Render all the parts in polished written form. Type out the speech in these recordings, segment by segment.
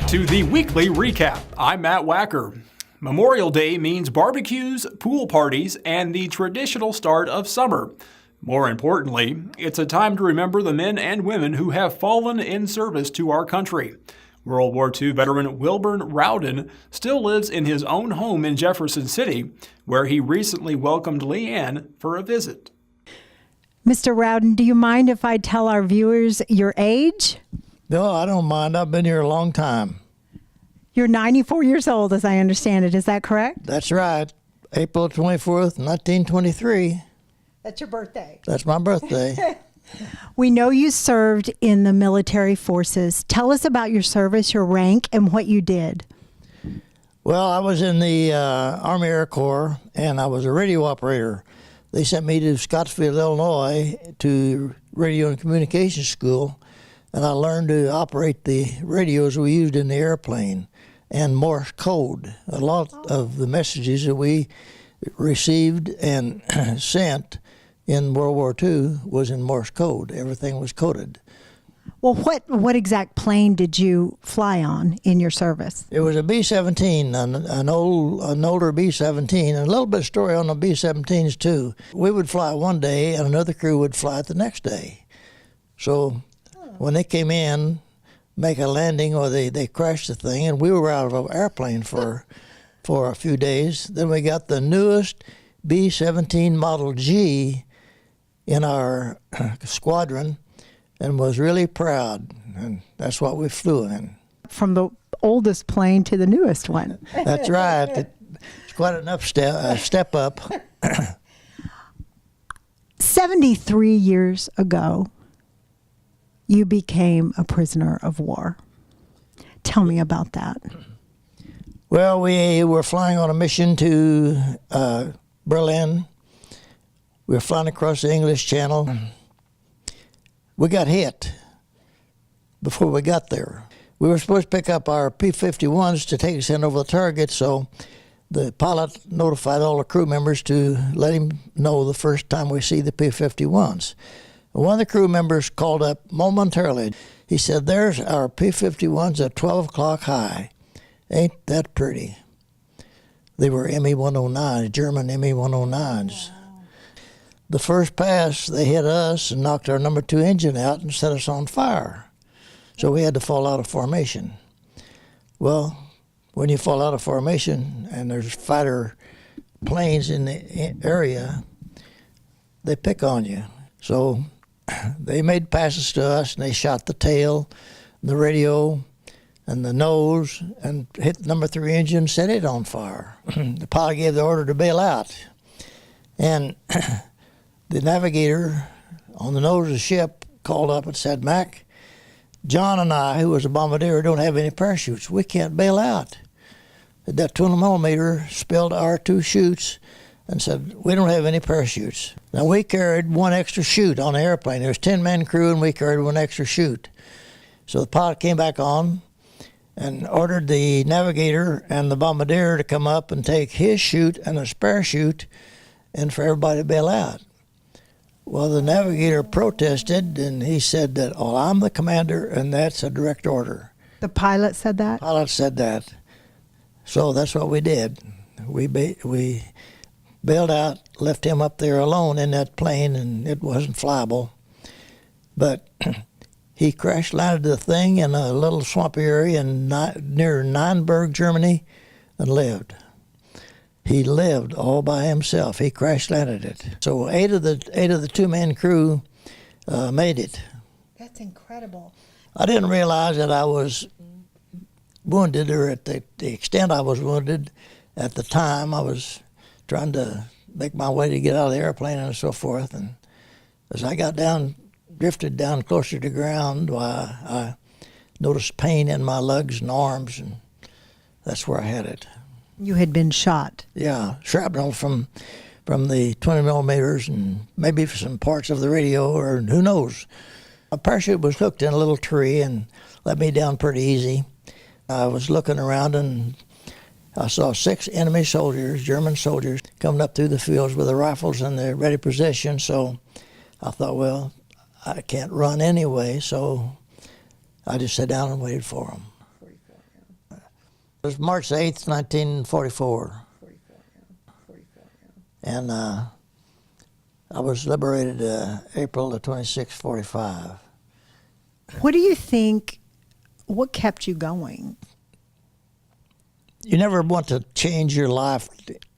To the weekly recap. I'm Matt Wacker. Memorial Day means barbecues, pool parties, and the traditional start of summer. More importantly, it's a time to remember the men and women who have fallen in service to our country. World War II veteran Wilburn Rowden still lives in his own home in Jefferson City, where he recently welcomed Leanne for a visit. Mr. Rowden, do you mind if I tell our viewers your age? No, I don't mind. I've been here a long time. You're 94 years old, as I understand it. Is that correct? That's right. April 24th, 1923. That's your birthday. That's my birthday. We know you served in the military forces. Tell us about your service, your rank, and what you did. Well, I was in the Army Air Corps, and I was a radio operator. They sent me to Scottsville, Illinois, to radio and communications school, and I learned to operate the radios we used in the airplane and Morse code. A lot of the messages that we received and sent in World War II was in Morse code. Everything was coded. Well, what exact plane did you fly on in your service? It was a B-17, an older B-17, and a little bit of story on the B-17s too. We would fly one day, and another crew would fly it the next day. So when they came in, make a landing, or they crashed the thing, and we were out of an airplane for a few days. Then we got the newest B-17 Model G in our squadron, and was really proud, and that's what we flew in. From the oldest plane to the newest one. That's right. It's quite enough step up. 73 years ago, you became a prisoner of war. Tell me about that. Well, we were flying on a mission to Berlin. We were flying across the English Channel. We got hit before we got there. We were supposed to pick up our P-51s to take us in over the target, so the pilot notified all the crew members to let him know the first time we see the P-51s. One of the crew members called up momentarily. He said, "There's our P-51s at 12 o'clock high. Ain't that pretty?" They were Me-109s, German Me-109s. The first pass, they hit us and knocked our number 2 engine out and set us on fire. So we had to fall out of formation. Well, when you fall out of formation and there's fighter planes in the area, they pick on you. So they made passes to us, and they shot the tail, the radio, and the nose, and hit the number 3 engine, set it on fire. The pilot gave the order to bail out. And the navigator on the nose of the ship called up and said, "Mac, John and I, who was a bombardier, don't have any parachutes. We can't bail out." That 200mm spilled our 2 chutes and said, "We don't have any parachutes." Now, we carried 1 extra chute on the airplane. There was 10-man crew, and we carried 1 extra chute. So the pilot came back on and ordered the navigator and the bombardier to come up and take his chute and a spare chute and for everybody to bail out. Well, the navigator protested, and he said that, "Oh, I'm the commander, and that's a direct order." The pilot said that? The pilot said that. So that's what we did. We bailed out, left him up there alone in that plane, and it wasn't flyable. But he crash landed the thing in a little swampy area near Nuremberg, Germany, and lived. He lived all by himself. He crash landed it. So eight of the 2-man crew made it. That's incredible. I didn't realize that I was wounded, or at the extent I was wounded at the time. I was trying to make my way to get out of the airplane and so forth. And as I got down, drifted down closer to ground, I noticed pain in my legs and arms, and that's where I had it. You had been shot. Yeah, shrapnel from the 20mm and maybe some parts of the radio, or who knows. A parachute was hooked in a little tree and let me down pretty easy. I was looking around, and I saw 6 enemy soldiers, German soldiers, coming up through the fields with their rifles in their ready position. So I thought, well, I can't run anyway, so I just sat down and waited for them. It was March 8th, 1944. And I was liberated April the 26th, 45. What do you think, what kept you going? You never want to change your life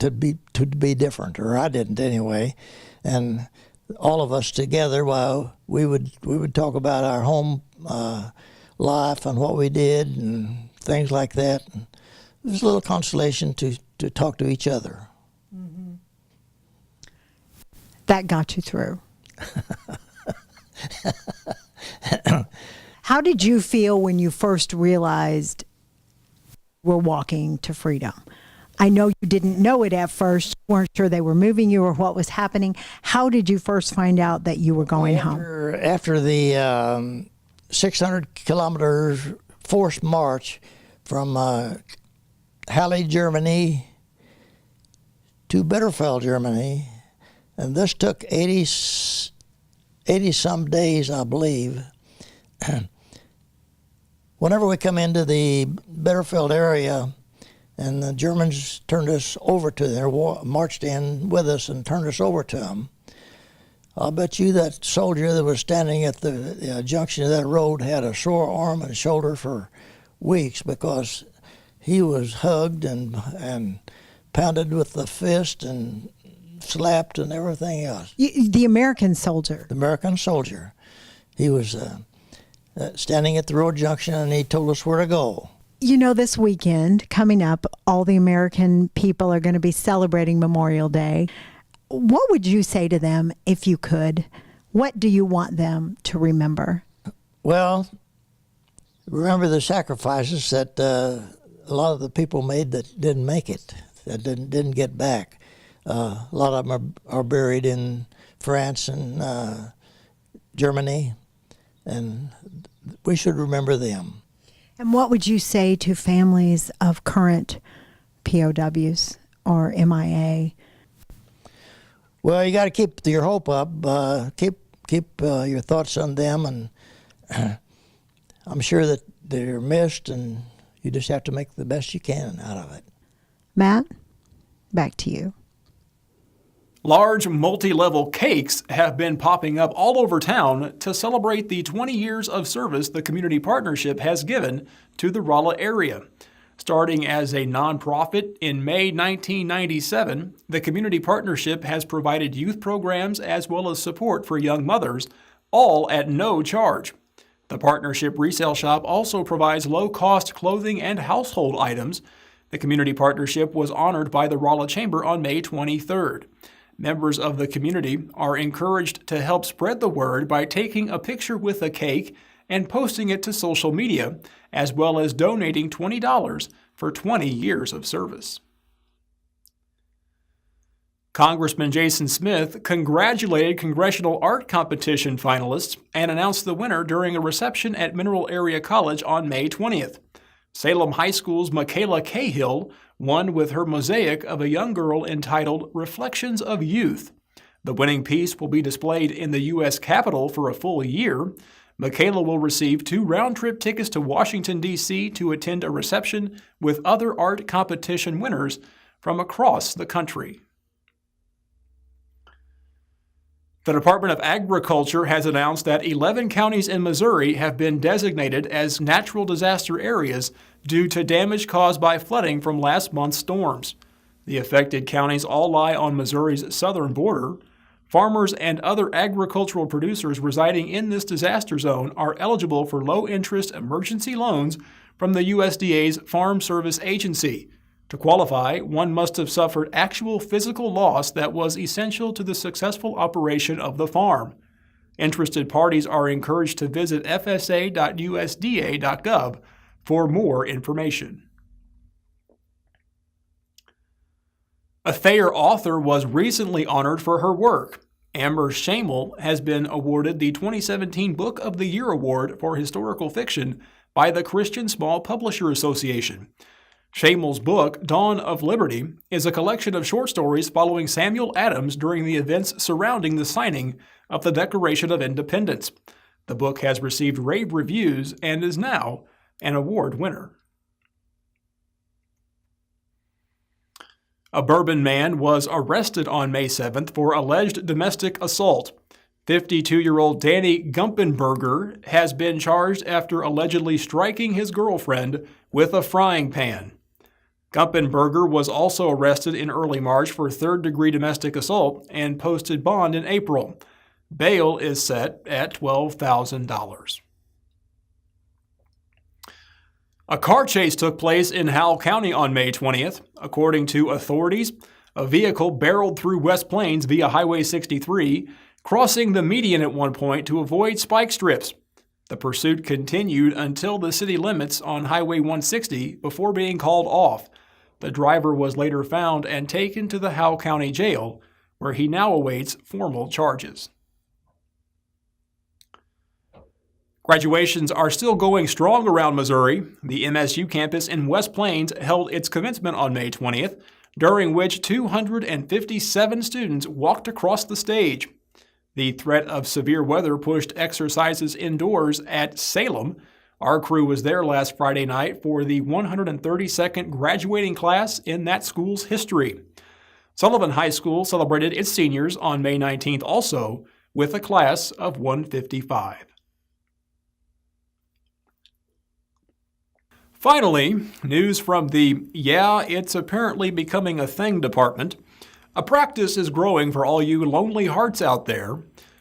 to be different, or I didn't anyway. And all of us together, while we would talk about our home life and what we did and things like that. And it was a little consolation to talk to each other. Mm-hmm. That got you through. How did you feel when you first realized we're walking to freedom? I know you didn't know it at first, weren't sure they were moving you or what was happening. How did you first find out that you were going home? After the 600 kilometers forced march from Halle, Germany to Bitterfeld, Germany, and this took 80 some days, I believe. Whenever we come into the Bitterfeld area, and the Germans turned us over to them, marched in with us and turned us over to them, I'll bet you that soldier that was standing at the junction of that road had a sore arm and shoulder for weeks, because he was hugged and pounded with the fist and slapped and everything else. The American soldier. The American soldier. He was standing at the road junction, and he told us where to go. You know, this weekend coming up, all the American people are going to be celebrating Memorial Day. What would you say to them if you could? What do you want them to remember? Well, remember the sacrifices that a lot of the people made that didn't make it, that didn't get back. A lot of them are buried in France and Germany, and we should remember them. And what would you say to families of current POWs or MIA? Well, you got to keep your hope up. Keep your thoughts on them, and I'm sure that they're missed, and you just have to make the best you can out of it. Matt, back to you. Large multi-level cakes have been popping up all over town to celebrate the 20 years of service the Community Partnership has given to the Rolla area. Starting as a nonprofit in May 1997, the Community Partnership has provided youth programs as well as support for young mothers, all at no charge. The partnership resale shop also provides low-cost clothing and household items. The Community Partnership was honored by the Rolla Chamber on May 23rd. Members of the community are encouraged to help spread the word by taking a picture with a cake and posting it to social media, as well as donating $20 for 20 years of service. Congressman Jason Smith congratulated Congressional Art Competition finalists and announced the winner during a reception at Mineral Area College on May 20th. Salem High School's Michaela Cahill won with her mosaic of a young girl entitled Reflections of Youth. The winning piece will be displayed in the U.S. Capitol for a full year. Michaela will receive 2 round-trip tickets to Washington, D.C. to attend a reception with other art competition winners from across the country. The Department of Agriculture has announced that 11 counties in Missouri have been designated as natural disaster areas due to damage caused by flooding from last month's storms. The affected counties all lie on Missouri's southern border. Farmers and other agricultural producers residing in this disaster zone are eligible for low-interest emergency loans from the USDA's Farm Service Agency. To qualify, one must have suffered actual physical loss that was essential to the successful operation of the farm. Interested parties are encouraged to visit fsa.usda.gov for more information. A Thayer author was recently honored for her work. Amber SCHAMEL has been awarded the 2017 Book of the Year Award for Historical Fiction by the Christian Small Publisher Association. SCHAMEL's book, Dawn of Liberty, is a collection of short stories following Samuel Adams during the events surrounding the signing of the Declaration of Independence. The book has received rave reviews and is now an award winner. A Bourbon man was arrested on May 7th for alleged domestic assault. 52-year-old Danny Gumpenberger has been charged after allegedly striking his girlfriend with a frying pan. Gumpenberger was also arrested in early March for third-degree domestic assault and posted bond in April. Bail is set at $12,000. A car chase took place in Howell County on May 20th. According to authorities, a vehicle barreled through West Plains via Highway 63, crossing the median at one point to avoid spike strips. The pursuit continued until the city limits on Highway 160 before being called off. The driver was later found and taken to the Howell County Jail, where he now awaits formal charges. Graduations are still going strong around Missouri. The MSU campus in West Plains held its commencement on May 20th, during which 257 students walked across the stage. The threat of severe weather pushed exercises indoors at Salem. Our crew was there last Friday night for the 132nd graduating class in that school's history. Sullivan High School celebrated its seniors on May 19th also with a class of 155. Finally, news from the "Yeah, it's apparently becoming a thing" department. A practice is growing for all you lonely hearts out there.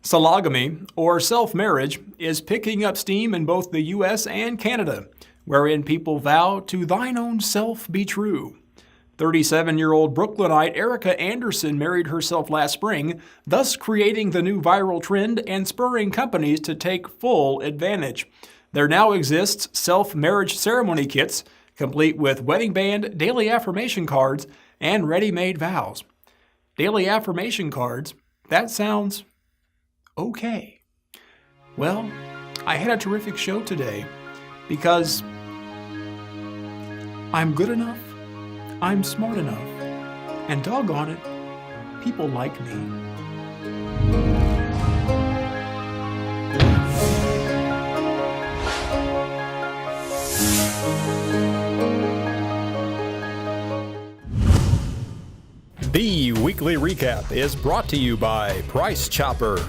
Sologamy, or self-marriage, is picking up steam in both the U.S. and Canada, wherein people vow to thine own self be true. 37-year-old Brooklynite ERIKA Anderson married herself last spring, thus creating the new viral trend and spurring companies to take full advantage. There now exists self-marriage ceremony kits, complete with wedding band, daily affirmation cards, and ready-made vows. Daily affirmation cards? That sounds okay. Well, I had a terrific show today because I'm good enough, I'm smart enough, and doggone it, people like me. The Weekly Recap is brought to you by Price Chopper,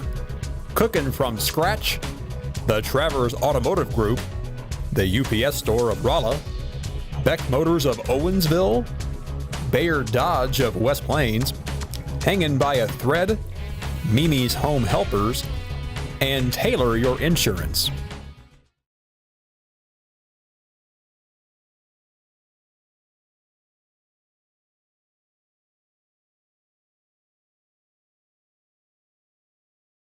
Cooking from Scratch, the Travers Automotive Group, the UPS Store of Rolla, Beck Motors of Owensville, Bayer Dodge of West Plains, Hanging by a Thread, Mimi's Home Helpers, and Tailor Your Insurance.